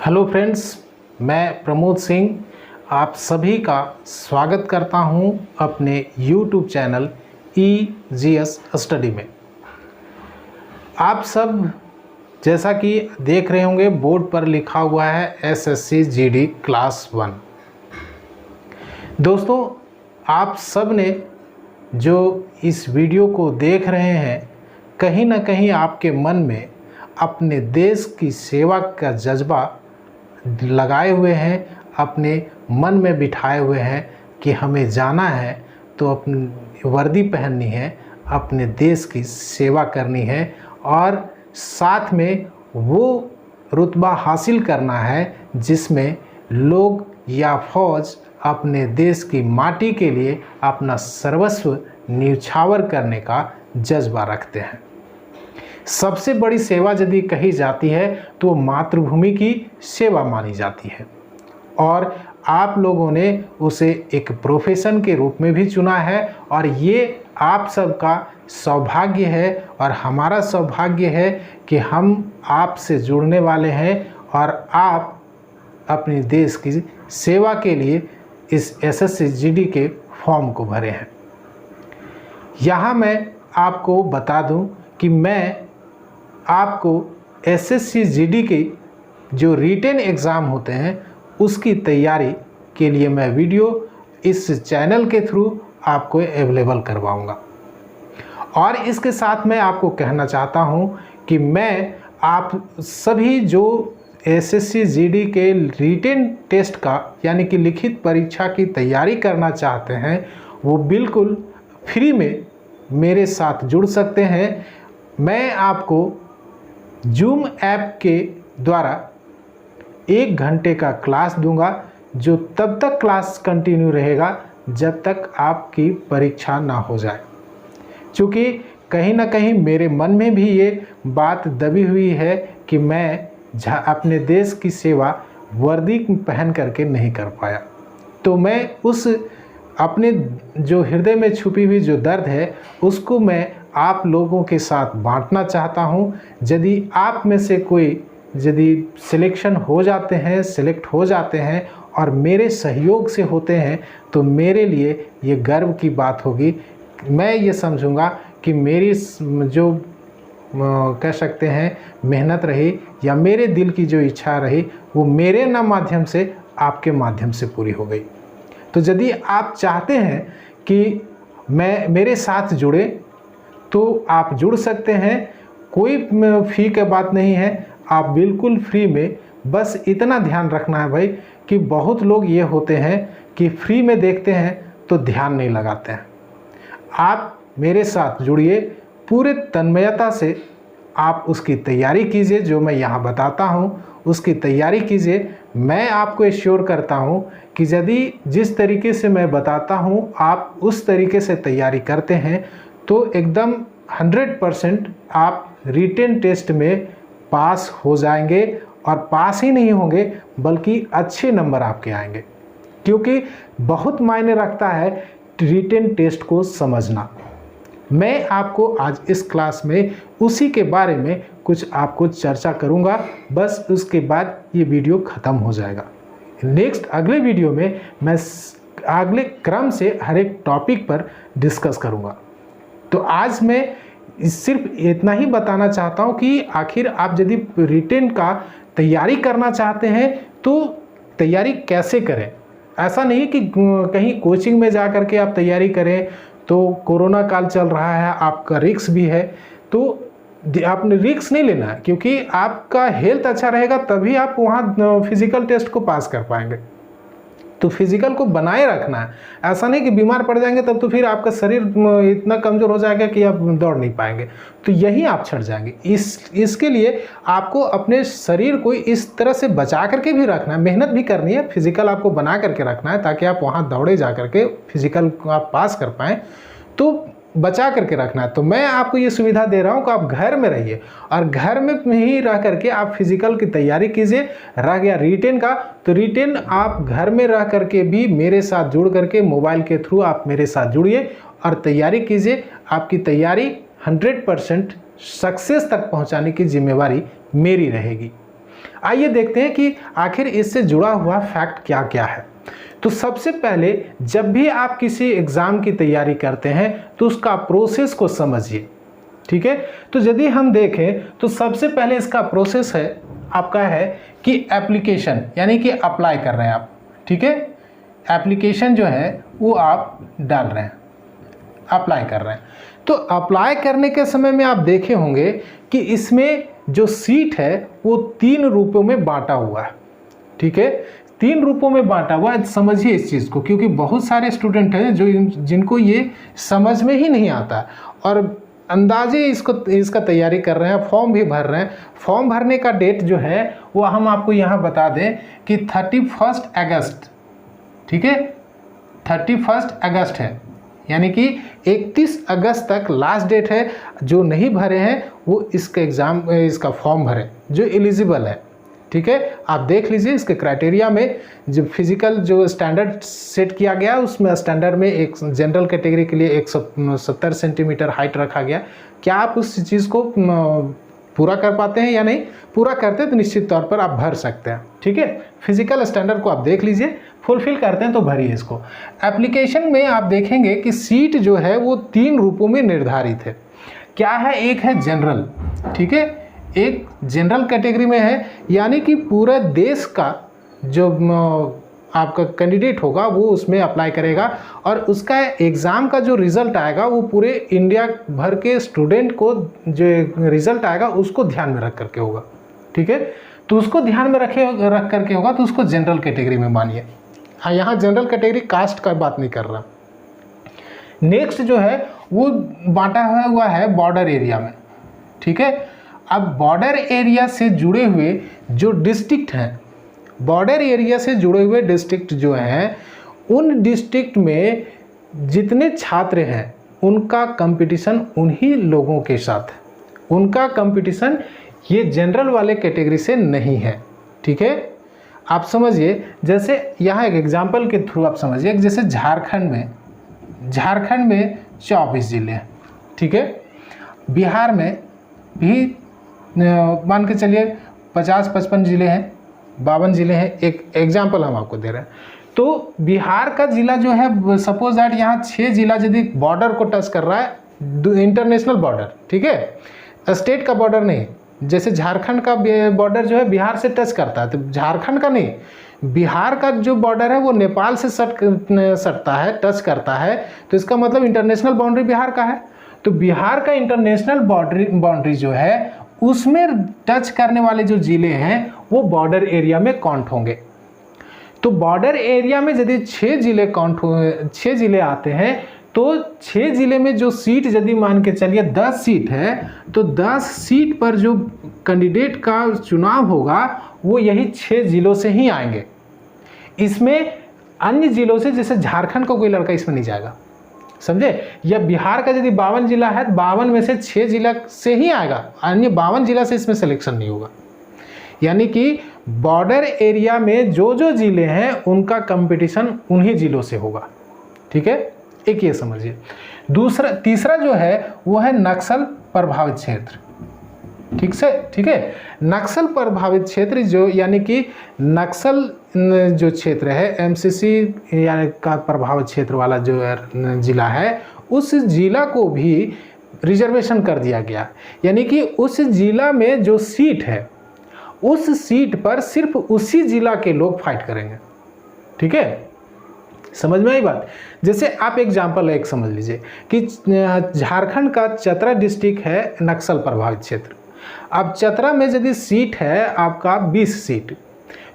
Hello friends, मैं प्रमोद सिंह आप सभी का स्वागत करता हूं अपने YouTube चैनल EGS स्टडी में। आप सब जैसा कि देख रहे होंगे बोर्ड पर लिखा हुआ है SSC GD क्लास 1। दोस्तों, आप सब ने जो इस वीडियो को देख रहे हैं, कहीं ना कहीं आपके मन में अपने देश की सेवा का जज्बा लगाए हुए हैं, अपने मन में बिठाए हुए हैं कि हमें जाना है तो अपनी वर्दी पहननी है, अपने देश की सेवा करनी है और साथ में वो रुतबा हासिल करना है जिसमें लोग या फौज अपने देश की माटी के लिए अपना सर्वस्व न्यौछावर करने का जज्बा रखते हैं। सबसे बड़ी सेवा यदि कही जाती है तो मातृभूमि की सेवा मानी जाती है और आप लोगों ने उसे एक प्रोफेशन के रूप में भी चुना है और ये आप सबका सौभाग्य है और हमारा सौभाग्य है कि हम आपसे जुड़ने वाले हैं और आप अपने देश की सेवा के लिए इस SSC GD के फॉर्म को भरे हैं। यहाँ मैं आपको बता दूं कि मैं आपको SSC GD के जो रिटेन एग्ज़ाम होते हैं उसकी तैयारी के लिए मैं वीडियो इस चैनल के थ्रू आपको अवेलेबल करवाऊंगा। और इसके साथ मैं आपको कहना चाहता हूं कि मैं आप सभी जो SSC GD के रिटेन टेस्ट का यानी कि लिखित परीक्षा की तैयारी करना चाहते हैं वो बिल्कुल फ्री में मेरे साथ जुड़ सकते हैं। मैं आपको जूम ऐप के द्वारा 1 घंटे का क्लास दूंगा जो तब तक क्लास कंटिन्यू रहेगा जब तक आपकी परीक्षा ना हो जाए। क्योंकि कहीं ना कहीं मेरे मन में भी ये बात दबी हुई है कि मैं अपने देश की सेवा वर्दी पहन करके नहीं कर पाया, तो मैं उस अपने जो हृदय में छुपी हुई जो दर्द है उसको मैं आप लोगों के साथ बांटना चाहता हूं। यदि आप में से कोई यदि सिलेक्शन हो जाते हैं, सिलेक्ट हो जाते हैं और मेरे सहयोग से होते हैं तो मेरे लिए ये गर्व की बात होगी। मैं ये समझूंगा कि मेरी जो कह सकते हैं मेहनत रही या मेरे दिल की जो इच्छा रही वो मेरे ना माध्यम से आपके माध्यम से पूरी हो गई। तो यदि आप चाहते हैं कि मेरे साथ जुड़े तो आप जुड़ सकते हैं, कोई फ़ी की बात नहीं है, आप बिल्कुल फ्री में। बस इतना ध्यान रखना है भाई कि बहुत लोग ये होते हैं कि फ्री में देखते हैं तो ध्यान नहीं लगाते हैं। आप मेरे साथ जुड़िए, पूरे तन्मयता से आप उसकी तैयारी कीजिए, जो मैं यहाँ बताता हूँ उसकी तैयारी कीजिए। मैं आपको एश्योर करता हूँ कि यदि जिस तरीके से मैं बताता हूँ आप उस तरीके से तैयारी करते हैं तो एकदम 100% आप रिटेन टेस्ट में पास हो जाएंगे और पास ही नहीं होंगे बल्कि अच्छे नंबर आपके आएंगे। क्योंकि बहुत मायने रखता है रिटेन टेस्ट को समझना। मैं आपको आज इस क्लास में उसी के बारे में कुछ आपको चर्चा करूंगा, बस उसके बाद ये वीडियो ख़त्म हो जाएगा। नेक्स्ट अगले वीडियो में मैं अगले क्रम से हर एक टॉपिक पर डिस्कस करूंगा। तो आज मैं सिर्फ इतना ही बताना चाहता हूं कि आखिर आप यदि रिटेन का तैयारी करना चाहते हैं तो तैयारी कैसे करें। ऐसा नहीं कि कहीं कोचिंग में जा कर के आप तैयारी करें, तो कोरोना काल चल रहा है, आपका रिस्क भी है, तो आपने रिस्क नहीं लेना है। क्योंकि आपका हेल्थ अच्छा रहेगा तभी आप वहाँ फिजिकल टेस्ट को पास कर पाएंगे। तो फिजिकल को बनाए रखना है, ऐसा नहीं कि बीमार पड़ जाएंगे तब तो फिर आपका शरीर इतना कमज़ोर हो जाएगा कि आप दौड़ नहीं पाएंगे, तो यही आप छट जाएंगे। इसके लिए आपको अपने शरीर को इस तरह से बचा करके भी रखना है, मेहनत भी करनी है, फिजिकल आपको बना करके रखना है ताकि आप वहाँ दौड़े जा करके फिजिकल को आप पास कर पाएँ, तो बचा करके रखना है। तो मैं आपको ये सुविधा दे रहा हूँ कि आप घर में रहिए और घर में ही रह करके आप फिजिकल की तैयारी कीजिए। रह गया रिटेन का, तो रिटेन आप घर में रह करके भी मेरे साथ जुड़ करके मोबाइल के थ्रू आप मेरे साथ जुड़िए और तैयारी कीजिए। आपकी तैयारी 100% सक्सेस तक पहुँचाने की जिम्मेवारी मेरी रहेगी। आइए देखते हैं कि आखिर इससे जुड़ा हुआ फैक्ट क्या क्या है। तो सबसे पहले जब भी आप किसी एग्ज़ाम की तैयारी करते हैं तो उसका प्रोसेस को समझिए, ठीक है। तो यदि हम देखें तो सबसे पहले इसका प्रोसेस है आपका है कि एप्लीकेशन, यानी कि अप्लाई कर रहे हैं आप, ठीक है। एप्लीकेशन जो है वो आप डाल रहे हैं, अप्लाई कर रहे हैं। तो अप्लाई करने के समय में आप देखे होंगे कि इसमें जो सीट है वो 3 रूपों में बांटा हुआ है, ठीक है। 3 रूपों में बांटा हुआ है, समझिए इस चीज़ को, क्योंकि बहुत सारे स्टूडेंट हैं जिनको ये समझ में ही नहीं आता और अंदाजे इसका तैयारी कर रहे हैं, फॉर्म भी भर रहे हैं। फॉर्म भरने का डेट जो है वो हम आपको यहाँ बता दें कि 31 अगस्त, ठीक है, 31 अगस्त है, यानी कि 31 अगस्त तक लास्ट डेट है। जो नहीं भरे हैं वो इसका फॉर्म भरें, जो एलिजिबल है, ठीक है। आप देख लीजिए इसके क्राइटेरिया में जो फिजिकल जो स्टैंडर्ड सेट किया गया उसमें स्टैंडर्ड में एक जनरल कैटेगरी के लिए 170 सेंटीमीटर हाइट रखा गया। क्या आप उस चीज़ को पूरा कर पाते हैं या नहीं? पूरा करते हैं तो निश्चित तौर पर आप भर सकते हैं, ठीक है। फिजिकल स्टैंडर्ड को आप देख लीजिए, फुलफिल करते हैं तो भरिए इसको। एप्लीकेशन में आप देखेंगे कि सीट जो है वो 3 रूपों में निर्धारित है। क्या है? एक है जनरल, ठीक है, एक जनरल कैटेगरी में है, यानी कि पूरे देश का जो आपका कैंडिडेट होगा वो उसमें अप्लाई करेगा और उसका एग्ज़ाम का जो रिज़ल्ट आएगा वो पूरे इंडिया भर के स्टूडेंट को जो रिज़ल्ट आएगा उसको ध्यान में रख करके होगा, ठीक है। तो उसको ध्यान में रख करके होगा तो उसको जनरल कैटेगरी में मानिए। हाँ, यहाँ जनरल कैटेगरी कास्ट का बात नहीं कर रहा। नेक्स्ट जो है वो बांटा हुआ है बॉर्डर एरिया में, ठीक है। अब बॉर्डर एरिया से जुड़े हुए जो डिस्ट्रिक्ट हैं, बॉर्डर एरिया से जुड़े हुए डिस्ट्रिक्ट जो हैं, उन डिस्ट्रिक्ट में जितने छात्र हैं उनका कंपटीशन उन्हीं लोगों के साथ है। उनका कंपटीशन ये जनरल वाले कैटेगरी से नहीं है, ठीक है। आप समझिए, जैसे यहाँ एक एग्जांपल के थ्रू आप समझिए, जैसे झारखंड में 24 ज़िले हैं, ठीक है। बिहार में भी मान के चलिए 50-55 ज़िले हैं, 52 ज़िले हैं। एक एग्जांपल हम आपको दे रहे हैं। तो बिहार का ज़िला जो है, सपोज दैट यहाँ 6 ज़िला यदि बॉर्डर को टच कर रहा है, इंटरनेशनल बॉर्डर, ठीक है, स्टेट का बॉर्डर नहीं। जैसे झारखंड का बॉर्डर जो है बिहार से टच करता है, तो झारखंड का नहीं, बिहार का जो बॉर्डर है वो नेपाल से सटता है, टच करता है, तो इसका मतलब इंटरनेशनल बाउंड्री बिहार का है। तो बिहार का इंटरनेशनल बाउंड्री जो है उसमें टच करने वाले जो ज़िले हैं वो बॉर्डर एरिया में काउंट होंगे। तो बॉर्डर एरिया में यदि 6 ज़िले आते हैं तो 6 ज़िले में जो सीट यदि मान के चलिए 10 सीट है, तो 10 सीट पर जो कैंडिडेट का चुनाव होगा वो यही 6 ज़िलों से ही आएंगे। इसमें अन्य ज़िलों से, जैसे झारखंड का कोई लड़का इसमें नहीं जाएगा, समझे। या बिहार का यदि 52 ज़िला है तो 52 में से 6 ज़िला से ही आएगा, अन्य 52 ज़िला से इसमें सिलेक्शन नहीं होगा। यानी कि बॉर्डर एरिया में जो ज़िले हैं उनका कंपटीशन उन्हीं ज़िलों से होगा, ठीक है। एक ये समझिए। तीसरा जो है वो है नक्सल प्रभावित क्षेत्र, ठीक है। नक्सल प्रभावित क्षेत्र जो, यानी कि नक्सल जो क्षेत्र है, एमसीसी यानी का प्रभावित क्षेत्र वाला जो ज़िला है, उस ज़िला को भी रिजर्वेशन कर दिया गया। यानी कि उस ज़िला में जो सीट है उस सीट पर सिर्फ उसी ज़िला के लोग फाइट करेंगे, ठीक है। समझ में आई बात। जैसे आप एग्जाम्पल एक समझ लीजिए कि झारखंड का चतरा डिस्ट्रिक्ट है नक्सल प्रभावित क्षेत्र। अब चतरा में यदि सीट है आपका 20 सीट,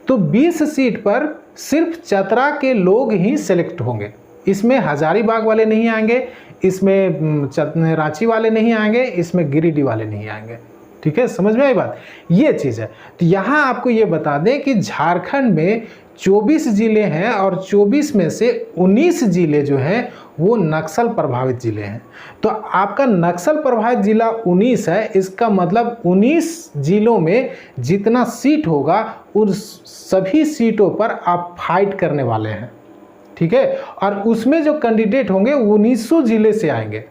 तो 20 सीट पर सिर्फ चतरा के लोग ही सेलेक्ट होंगे। इसमें हजारीबाग वाले नहीं आएंगे, इसमें रांची वाले नहीं आएंगे, इसमें गिरिडीह वाले नहीं आएंगे, ठीक है। समझ में आई बात। ये चीज़ है। तो यहाँ आपको ये बता दें कि झारखंड में 24 ज़िले हैं और 24 में से 19 ज़िले जो हैं वो नक्सल प्रभावित ज़िले हैं। तो आपका नक्सल प्रभावित ज़िला 19 है, इसका मतलब 19 ज़िलों में जितना सीट होगा उन सभी सीटों पर आप फाइट करने वाले हैं, ठीक है। और उसमें जो कैंडिडेट होंगे 1900 ज़िले से आएंगे,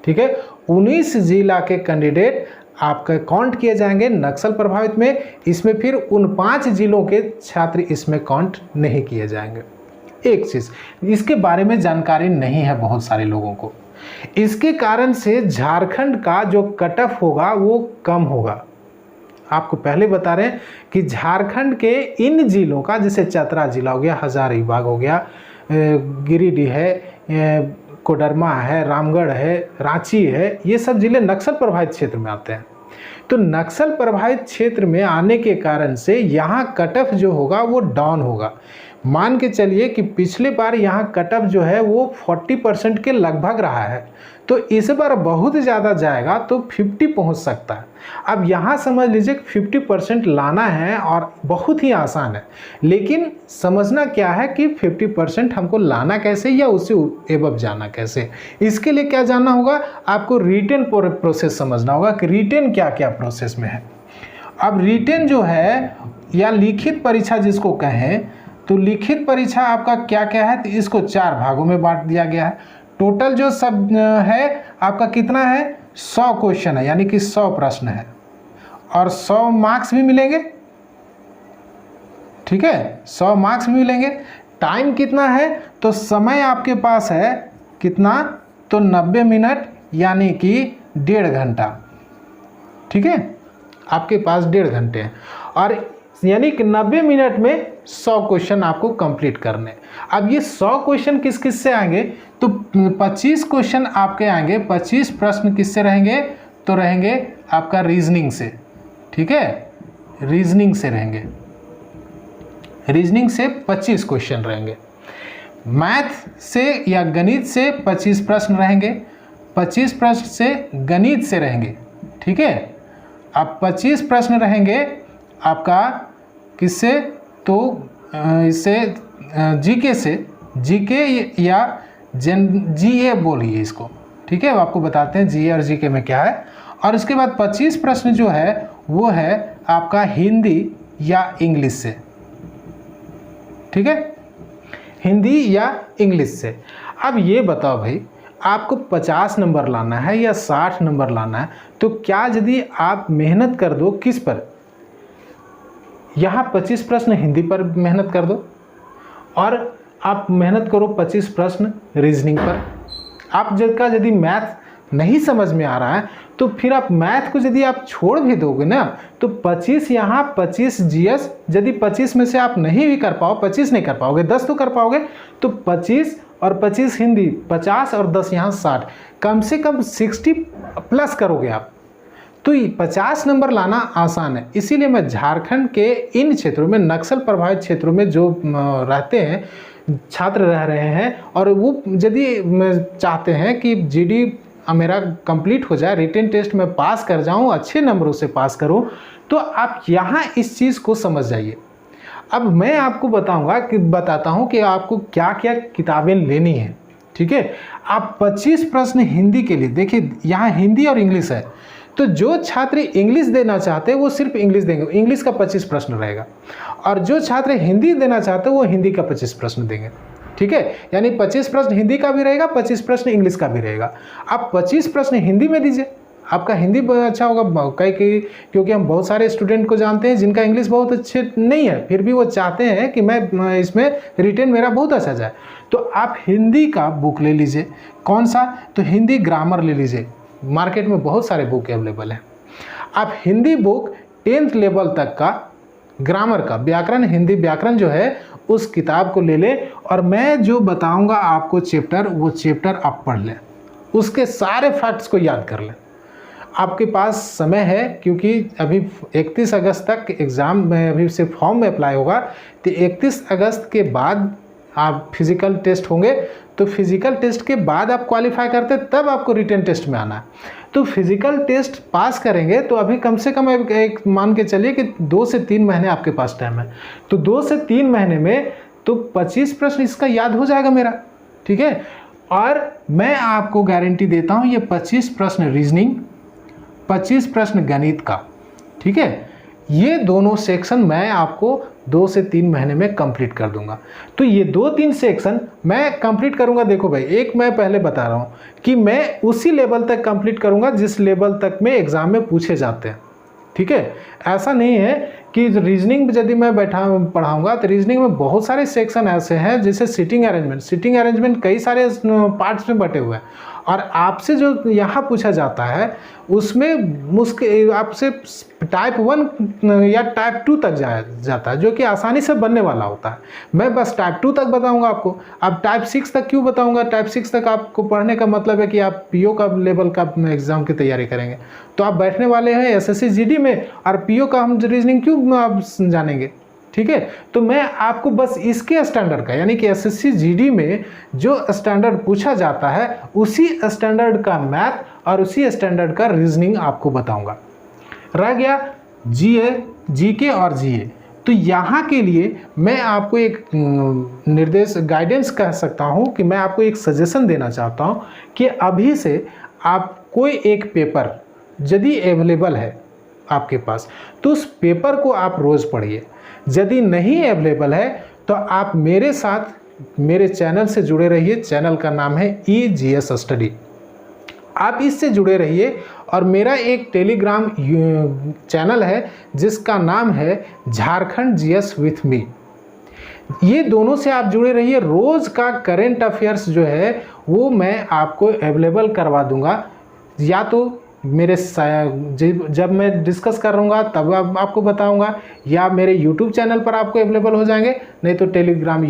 ठीक है। 19 ज़िला के कैंडिडेट आपका काउंट किए जाएंगे नक्सल प्रभावित में। इसमें फिर उन 5 जिलों के छात्र इसमें काउंट नहीं किए जाएंगे। एक चीज़ इसके बारे में जानकारी नहीं है बहुत सारे लोगों को, इसके कारण से झारखंड का जो कट ऑफ होगा वो कम होगा। आपको पहले बता रहे हैं कि झारखंड के इन जिलों का, जैसे चतरा जिला हो गया, हजारीबाग हो गया, गिरिडीह है, कोडरमा है, रामगढ़ है, रांची है, ये सब जिले नक्सल प्रभावित क्षेत्र में आते हैं। तो नक्सल प्रभावित क्षेत्र में आने के कारण से यहाँ कट ऑफ जो होगा वो डाउन होगा। मान के चलिए कि पिछले बार यहाँ कट ऑफ जो है वो 40% के लगभग रहा है, तो इस बार बहुत ज़्यादा जाएगा तो 50 पहुँच सकता है। अब यहाँ समझ लीजिए कि 50% लाना है और बहुत ही आसान है, लेकिन समझना क्या है कि 50% हमको लाना कैसे या उससे एबव जाना कैसे। इसके लिए क्या जानना होगा, आपको रिटेन प्रोसेस समझना होगा कि रिटेन क्या क्या प्रोसेस में है। अब रिटेन जो है या लिखित परीक्षा जिसको कहें, तो लिखित परीक्षा आपका क्या क्या है, तो इसको 4 भागों में बांट दिया गया है। टोटल जो सब है आपका कितना है, 100 क्वेश्चन है, यानी कि 100 प्रश्न है और 100 मार्क्स भी मिलेंगे। ठीक है, 100 मार्क्स भी मिलेंगे। टाइम कितना है, तो समय आपके पास है कितना, तो 90 मिनट यानी कि 1.5 घंटा। ठीक है, आपके पास 1.5 घंटे हैं और यानी कि 90 मिनट में 100 क्वेश्चन आपको कंप्लीट करने। अब ये 100 क्वेश्चन किस किस से आएंगे, तो 25 क्वेश्चन आपके आएंगे। 25 प्रश्न किससे रहेंगे, तो रहेंगे आपका रीजनिंग से। ठीक है, रीजनिंग से रहेंगे, रीजनिंग से 25 क्वेश्चन रहेंगे। मैथ से या गणित से 25 प्रश्न रहेंगे। 25 प्रश्न से गणित से रहेंगे। ठीक है, अब 25 प्रश्न रहेंगे आपका किससे, तो इससे जीके से, जीके या जीए बोलिए इसको। ठीक है, आपको बताते हैं जीए और जीके में क्या है। और इसके बाद 25 प्रश्न जो है वो है आपका हिंदी या इंग्लिश से। ठीक है, हिंदी या इंग्लिश से। अब ये बताओ भाई, आपको 50 नंबर लाना है या 60 नंबर लाना है, तो क्या यदि आप मेहनत कर दो किस पर, यहाँ 25 प्रश्न हिंदी पर मेहनत कर दो और आप मेहनत करो 25 प्रश्न रीजनिंग पर। आप जिनका यदि मैथ नहीं समझ में आ रहा है तो फिर आप मैथ को यदि आप छोड़ भी दोगे ना, तो 25 यहाँ 25 जीएस, यदि 25 में से आप नहीं भी कर पाओ, 25 नहीं कर पाओगे, 10 तो कर पाओगे, तो 25 और 25 हिंदी 50 और 10 यहाँ 60, कम से कम 60 प्लस करोगे आप, तो 50 नंबर लाना आसान है। इसीलिए मैं झारखंड के इन क्षेत्रों में, नक्सल प्रभावित क्षेत्रों में जो रहते हैं छात्र रह रहे हैं और वो यदि चाहते हैं कि जीडी मेरा कंप्लीट हो जाए, रिटन टेस्ट में पास कर जाऊं, अच्छे नंबरों से पास करूं, तो आप यहाँ इस चीज़ को समझ जाइए। अब मैं आपको बताता हूँ कि आपको क्या क्या किताबें लेनी है। ठीक है, आप 25 प्रश्न हिंदी के लिए देखिए, यहाँ हिंदी और इंग्लिश है, तो जो छात्र इंग्लिश देना चाहते हैं वो सिर्फ इंग्लिश देंगे, इंग्लिश का 25 प्रश्न रहेगा, और जो छात्र हिंदी देना चाहते हैं वो हिंदी का 25 प्रश्न देंगे। ठीक है, यानी 25 प्रश्न हिंदी का भी रहेगा, 25 प्रश्न इंग्लिश का भी रहेगा। आप 25 प्रश्न हिंदी में दीजिए, आपका हिंदी अच्छा होगा। क्योंकि हम बहुत सारे स्टूडेंट को जानते हैं जिनका इंग्लिश बहुत अच्छे नहीं है, फिर भी वो चाहते हैं कि मैं इसमें रिटेन मेरा बहुत अच्छा जाए, तो आप हिंदी का बुक ले लीजिए। कौन सा, तो हिंदी ग्रामर ले लीजिए, मार्केट में बहुत सारे बुक अवेलेबल हैं। आप हिंदी बुक 10th लेवल तक का ग्रामर का व्याकरण, हिंदी व्याकरण जो है उस किताब को ले लें, और मैं जो बताऊंगा आपको चैप्टर, वो चैप्टर आप पढ़ लें, उसके सारे फैक्ट्स को याद कर लें। आपके पास समय है, क्योंकि अभी 31 अगस्त तक एग्ज़ाम में अभी से फॉर्म में अप्लाई होगा, तो 31 अगस्त के बाद आप फिज़िकल टेस्ट होंगे, तो फिज़िकल टेस्ट के बाद आप क्वालिफाई करते तब आपको रिटन टेस्ट में आना है। तो फिज़िकल टेस्ट पास करेंगे तो अभी कम से कम एक मान के चलिए कि 2 से 3 महीने आपके पास टाइम है, तो 2 से 3 महीने में तो 25 प्रश्न इसका याद हो जाएगा मेरा। ठीक है, और मैं आपको गारंटी देता हूँ ये 25 प्रश्न रीजनिंग, 25 प्रश्न गणित का, ठीक है, ये दोनों सेक्शन मैं आपको 2 से 3 महीने में कंप्लीट कर दूंगा। तो ये 2-3 सेक्शन मैं कंप्लीट करूंगा। देखो भाई, एक मैं पहले बता रहा हूँ कि मैं उसी लेवल तक कंप्लीट करूंगा जिस लेवल तक में एग्ज़ाम में पूछे जाते हैं, ठीक है। ऐसा नहीं है कि रीजनिंग यदि मैं पढ़ाऊंगा तो रीजनिंग में बहुत सारे सेक्शन ऐसे हैं, जैसे सिटिंग अरेंजमेंट कई सारे पार्ट्स में बटे हुए हैं, और आपसे जो यहाँ पूछा जाता है उसमें मुश्किल आपसे टाइप 1 या टाइप 2 तक जाता है, जो कि आसानी से बनने वाला होता है। मैं बस टाइप 2 तक बताऊंगा आपको। अब टाइप 6 तक क्यों बताऊंगा? टाइप 6 तक आपको पढ़ने का मतलब है कि आप पीओ का लेवल का एग्ज़ाम की तैयारी करेंगे, तो आप बैठने वाले हैं एसएससी जीडी में, और पीओ का हम रीजनिंग क्यों आप जानेंगे, ठीक है। तो मैं आपको बस इसके स्टैंडर्ड का, यानी कि एसएससी जीडी में जो स्टैंडर्ड पूछा जाता है उसी स्टैंडर्ड का मैथ और उसी स्टैंडर्ड का रीजनिंग आपको बताऊंगा। रह गया जीए, जीके और जीए। तो यहाँ के लिए मैं आपको एक गाइडेंस कह सकता हूँ कि मैं आपको एक सजेशन देना चाहता हूँ कि अभी से आप कोई एक पेपर यदि अवेलेबल है आपके पास तो उस पेपर को आप रोज़ पढ़िए। यदि नहीं अवेलेबल है तो आप मेरे साथ मेरे चैनल से जुड़े रहिए। चैनल का नाम है EGS स्टडी। आप इससे जुड़े रहिए, और मेरा एक टेलीग्राम चैनल है जिसका नाम है झारखंड GS विथ मी। ये दोनों से आप जुड़े रहिए। रोज़ का करेंट अफेयर्स जो है वो मैं आपको अवेलेबल करवा दूंगा, या तो मेरे जब मैं डिस्कस करूँगा तब आपको बताऊंगा, या मेरे YouTube चैनल पर आपको अवेलेबल हो जाएंगे, नहीं तो टेलीग्राम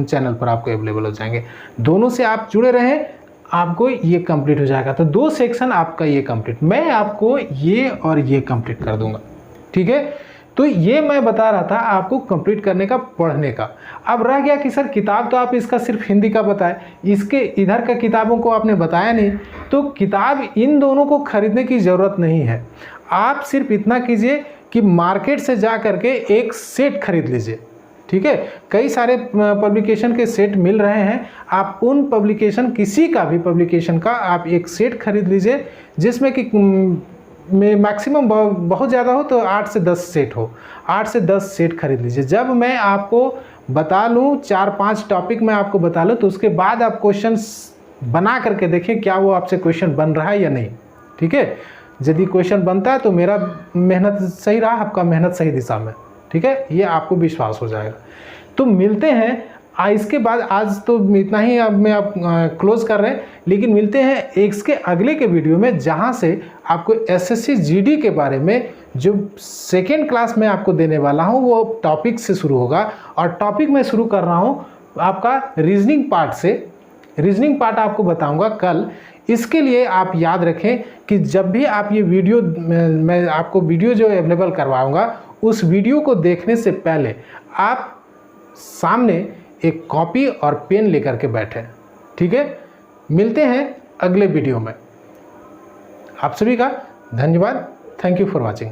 चैनल पर आपको अवेलेबल हो जाएंगे। दोनों से आप जुड़े रहें, आपको ये कंप्लीट हो जाएगा। तो 2 सेक्शन आपका ये कंप्लीट, मैं आपको ये और ये कंप्लीट कर दूंगा, ठीक है। तो ये मैं बता रहा था आपको कंप्लीट करने का, पढ़ने का। अब रह गया कि सर किताब तो आप इसका सिर्फ हिंदी का बताएं, इसके इधर का किताबों को आपने बताया नहीं। तो किताब इन दोनों को खरीदने की ज़रूरत नहीं है। आप सिर्फ इतना कीजिए कि मार्केट से जा करके एक सेट खरीद लीजिए, ठीक है। कई सारे पब्लिकेशन के सेट मिल रहे हैं, आप उन पब्लिकेशन, किसी का भी पब्लिकेशन का आप एक सेट खरीद लीजिए, जिसमें कि में मैक्सिमम बहुत ज़्यादा हो तो 8 से 10 सेट हो। 8 से 10 सेट खरीद लीजिए। जब मैं आपको बता लूँ 4-5 टॉपिक मैं आपको बता लूँ, तो उसके बाद आप क्वेश्चंस बना करके देखें क्या वो आपसे क्वेश्चन बन रहा है या नहीं, ठीक है। यदि क्वेश्चन बनता है तो मेरा मेहनत सही रहा, आपका मेहनत सही दिशा में, ठीक है, ये आपको विश्वास हो जाएगा। तो मिलते हैं इसके बाद, आज तो इतना ही अब मैं आप क्लोज कर रहे हैं, लेकिन मिलते हैं इसके अगले के वीडियो में, जहां से आपको एसएससी जीडी के बारे में जो सेकेंड क्लास में आपको देने वाला हूं वो टॉपिक से शुरू होगा। और टॉपिक मैं शुरू कर रहा हूं आपका रीजनिंग पार्ट से। रीजनिंग पार्ट आपको बताऊंगा कल। इसके लिए आप याद रखें कि जब भी आप ये वीडियो, मैं आपको वीडियो जो अवेलेबल करवाऊंगा, उस वीडियो को देखने से पहले आप सामने एक कॉपी और पेन लेकर के बैठे, ठीक है। मिलते हैं अगले वीडियो में। आप सभी का धन्यवाद। Thank you for watching.